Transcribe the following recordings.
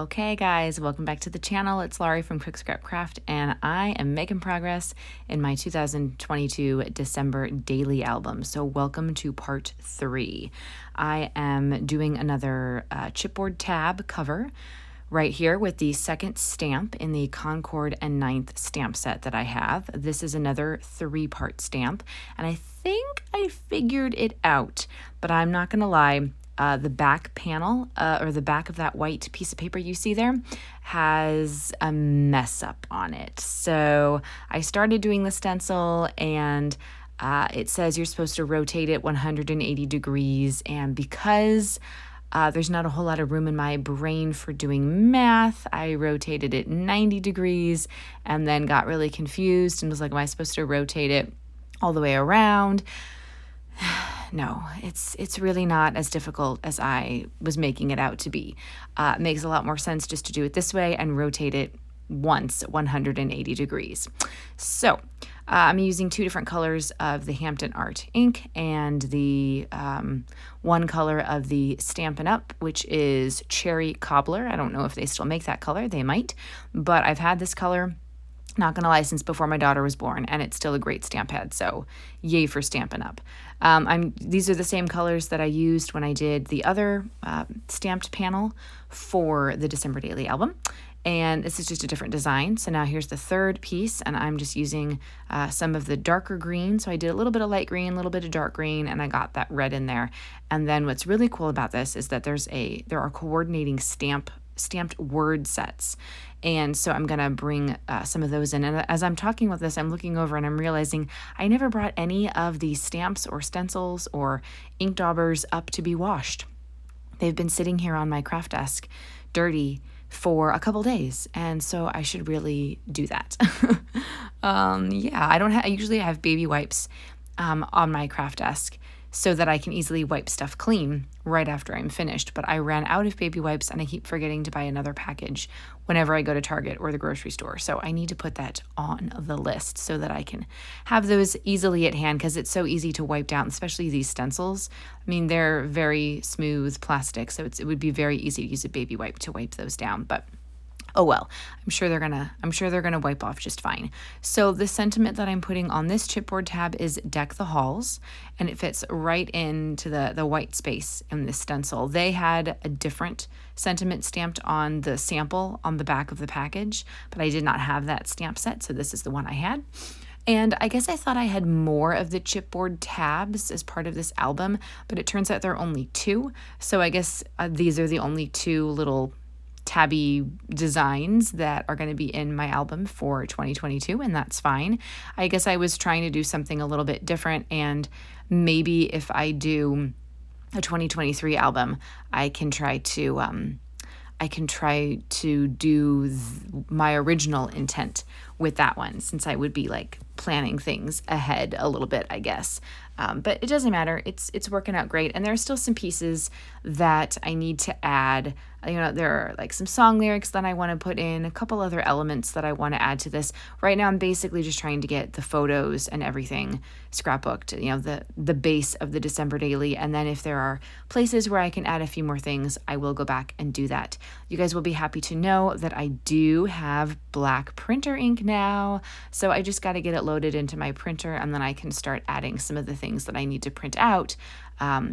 Okay guys, welcome back to the channel. It's Laurie from Quick Scrap Craft and I am making progress in my 2022 December daily album. So welcome to part 3. I am doing another chipboard tab cover right here with the second stamp in the Concord and 9th stamp set that I have. This is another 3-part stamp and I think I figured it out, but I'm not gonna lie. The back panel, or the back of that white piece of paper you see there, has a mess up on it. So I started doing the stencil and it says you're supposed to rotate it 180 degrees. And because there's not a whole lot of room in my brain for doing math, I rotated it 90 degrees and then got really confused and was like, am I supposed to rotate it all the way around? No, it's really not as difficult as I was making it out to be. It makes a lot more sense just to do it this way and rotate it once 180 degrees. So I'm using 2 different colors of the Hampton Art ink and the one color of the Stampin' Up, which is Cherry Cobbler. I don't know if they still make that color. They might, but I've had this color, not gonna lie, since before my daughter was born, and it's still a great stamp head, so yay for Stampin' Up. These are the same colors that I used when I did the other stamped panel for the December Daily album, and this is just a different design. So now here's the third piece, and I'm just using some of the darker green. So I did a little bit of light green, a little bit of dark green, and I got that red in there. And then what's really cool about this is that there are coordinating stamped word sets. And so I'm going to bring some of those in. And as I'm talking about this, I'm looking over and I'm realizing I never brought any of the stamps or stencils or ink daubers up to be washed. They've been sitting here on my craft desk dirty for a couple days. And so I should really do that. Yeah, I usually have baby wipes on my craft desk so that I can easily wipe stuff clean right after I'm finished. But I ran out of baby wipes and I keep forgetting to buy another package whenever I go to Target or the grocery store. So I need to put that on the list so that I can have those easily at hand, because it's so easy to wipe down, especially these stencils. I mean, they're very smooth plastic, so it would be very easy to use a baby wipe to wipe those down. But oh well, I'm sure they're gonna wipe off just fine. So the sentiment that I'm putting on this chipboard tab is Deck the Halls, and it fits right into the white space in this stencil. They had a different sentiment stamped on the sample on the back of the package, but I did not have that stamp set, so this is the one I had. And I guess I thought I had more of the chipboard tabs as part of this album, but it turns out there are only 2. So I guess these are the only 2 little tabby designs that are going to be in my album for 2022, and that's fine. I guess I was trying to do something a little bit different, and maybe if I do a 2023 album, I can try to do my original intent with that one, since I would be like planning things ahead a little bit, I guess. But it doesn't matter. It's working out great. And there are still some pieces that I need to add. You know, there are like some song lyrics that I want to put in, a couple other elements that I want to add to this. Right now, I'm basically just trying to get the photos and everything scrapbooked, you know, the base of the December Daily. And then if there are places where I can add a few more things, I will go back and do that. You guys will be happy to know that I do have black printer ink now. So I just got to get it loaded into my printer, and then I can start adding some of the things that I need to print out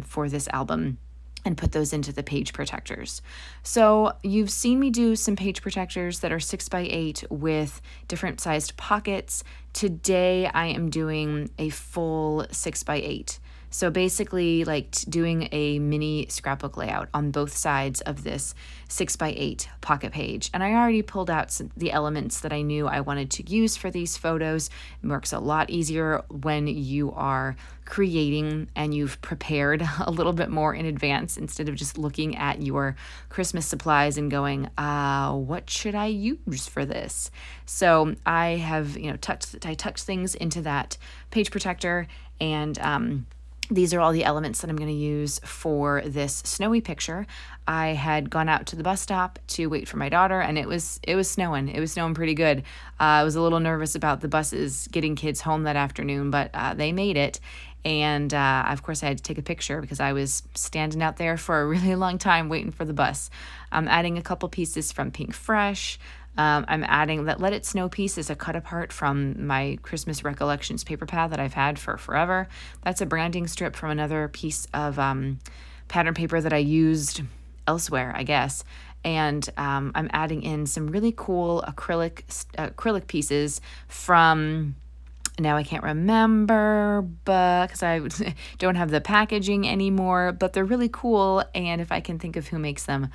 for this album and put those into the page protectors. So you've seen me do some page protectors that are 6x8 with different sized pockets. Today I am doing a full 6x8. So basically like doing a mini scrapbook layout on both sides of this 6x8 pocket page. And I already pulled out the elements that I knew I wanted to use for these photos. It works a lot easier when you are creating and you've prepared a little bit more in advance, instead of just looking at your Christmas supplies and going, what should I use for this? So I have, tucked things into that page protector, and these are all the elements that I'm going to use for this snowy picture. I had gone out to the bus stop to wait for my daughter, and it was snowing. It was snowing pretty good. I was a little nervous about the buses getting kids home that afternoon, but they made it. And of course, I had to take a picture because I was standing out there for a really long time waiting for the bus. I'm adding a couple pieces from Pink Fresh. I'm adding that Let It Snow piece is a cut apart from my Christmas Recollections paper pad that I've had for forever. That's a branding strip from another piece of pattern paper that I used elsewhere, I guess. And I'm adding in some really cool acrylic pieces from, now I can't remember, but because I don't have the packaging anymore, but they're really cool. And if I can think of who makes them,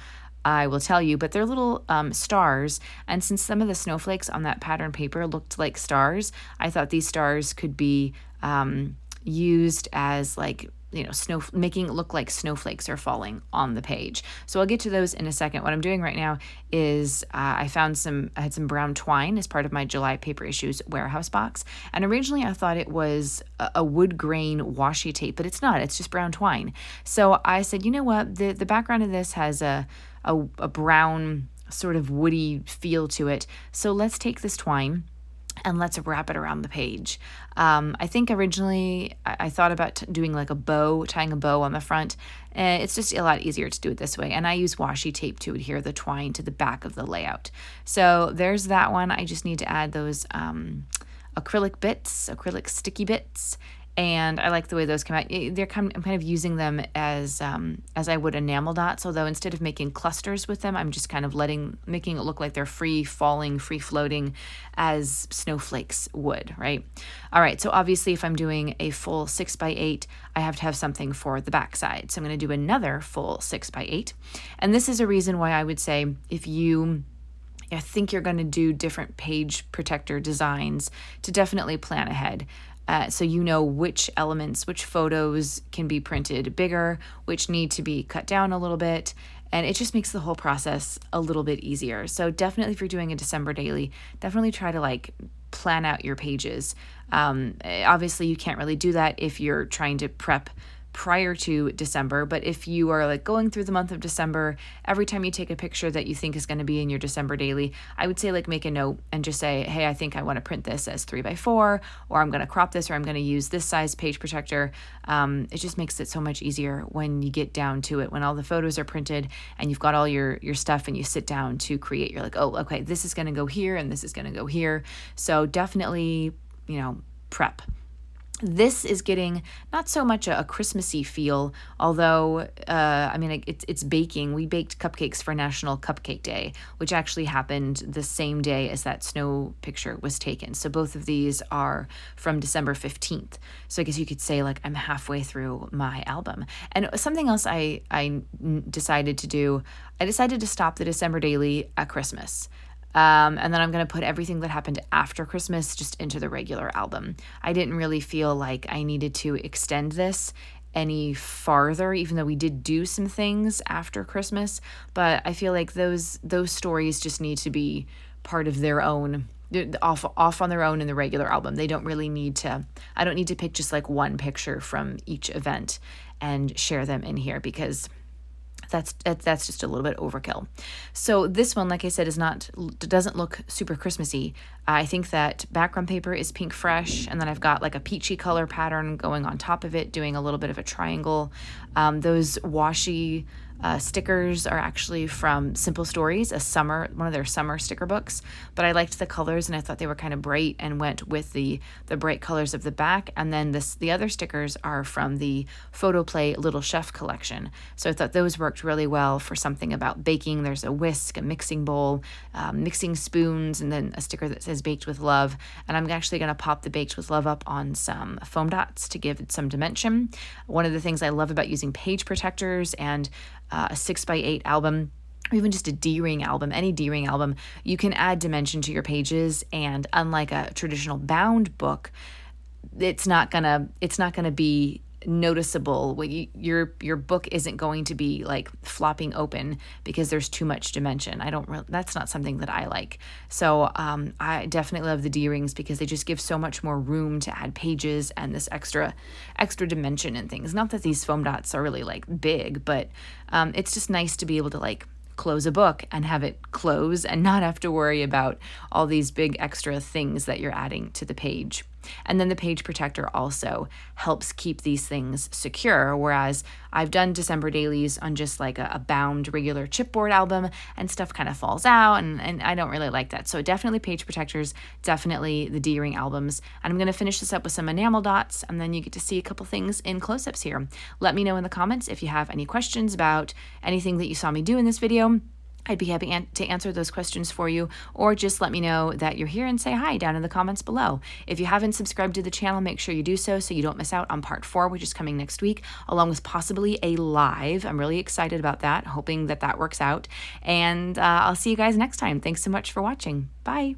I will tell you, but they're little stars. And since some of the snowflakes on that pattern paper looked like stars, I thought these stars could be used as like, making it look like snowflakes are falling on the page. So I'll get to those in a second. What I'm doing right now is I had some brown twine as part of my July Paper Issues warehouse box. And originally I thought it was a wood grain washi tape, but it's not. It's just brown twine. So I said, you know what? The background of this has a brown sort of woody feel to it. So let's take this twine and let's wrap it around the page. I think originally I thought about doing like a bow, tying a bow on the front. It's just a lot easier to do it this way. And I use washi tape to adhere the twine to the back of the layout. So there's that one. I just need to add those acrylic sticky bits. And I like the way those come out. I'm kind of using them as I would enamel dots, although instead of making clusters with them, I'm just kind of making it look like they're free floating as snowflakes would, right? All right, so obviously if I'm doing a full 6x8, I have to have something for the back side. So I'm going to do another full 6x8. And this is a reason why I would say if I think you're going to do different page protector designs, to definitely plan ahead. So you know which elements, which photos can be printed bigger, which need to be cut down a little bit, and it just makes the whole process a little bit easier. So definitely if you're doing a December daily, definitely try to like plan out your pages. Obviously you can't really do that if you're trying to prep prior to December, but if you are like going through the month of December, every time you take a picture that you think is going to be in your December daily, I would say like make a note and just say, hey, I think I want to print this as 3x4, or I'm going to crop this, or I'm going to use this size page protector. It just makes it so much easier when you get down to it, when all the photos are printed and you've got all your stuff and you sit down to create. You're like, oh, okay, this is going to go here and this is going to go here. So definitely, prep. This is getting not so much a Christmassy feel, although, it's baking. We baked cupcakes for National Cupcake Day, which actually happened the same day as that snow picture was taken. So both of these are from December 15th. So I guess you could say like I'm halfway through my album. And something else I decided to do, I decided to stop the December daily at Christmas. And then I'm going to put everything that happened after Christmas just into the regular album. I didn't really feel like I needed to extend this any farther, even though we did do some things after Christmas. But I feel like those stories just need to be part of their own, off on their own in the regular album. They don't really need to, I don't need to pick just like one picture from each event and share them in here, because that's just a little bit overkill. So this one, like I said, doesn't look super Christmassy. I think that background paper is Pink Fresh, and then I've got like a peachy color pattern going on top of it, doing a little bit of a triangle. Those washi stickers are actually from Simple Stories, one of their summer sticker books, but I liked the colors and I thought they were kind of bright and went with the bright colors of the back. And then the other stickers are from the Photo Play Little Chef collection. So I thought those worked really well for something about baking. There's a whisk, a mixing bowl, mixing spoons, and then a sticker that says Baked with Love. And I'm actually going to pop the Baked with Love up on some foam dots to give it some dimension. One of the things I love about using page protectors and a 6x8 album, or even just a D-ring album, any D-ring album, you can add dimension to your pages. And unlike a traditional bound book, it's not gonna be noticeable. Your book isn't going to be like flopping open because there's too much dimension. That's not something that I like. So I definitely love the D-rings because they just give so much more room to add pages and this extra dimension and things. Not that these foam dots are really like big, but it's just nice to be able to like close a book and have it close and not have to worry about all these big extra things that you're adding to the page. And then the page protector also helps keep these things secure, whereas I've done December dailies on just like a bound regular chipboard album and stuff kind of falls out, and I don't really like that. So definitely page protectors, definitely the D-ring albums. And I'm going to finish this up with some enamel dots, and then you get to see a couple things in close-ups here. Let me know in the comments if you have any questions about anything that you saw me do in this video. I'd be happy to answer those questions for you, or just let me know that you're here and say hi down in the comments below. If you haven't subscribed to the channel, make sure you do so you don't miss out on part 4, which is coming next week, along with possibly a live. I'm really excited about that, hoping that works out. And I'll see you guys next time. Thanks so much for watching. Bye.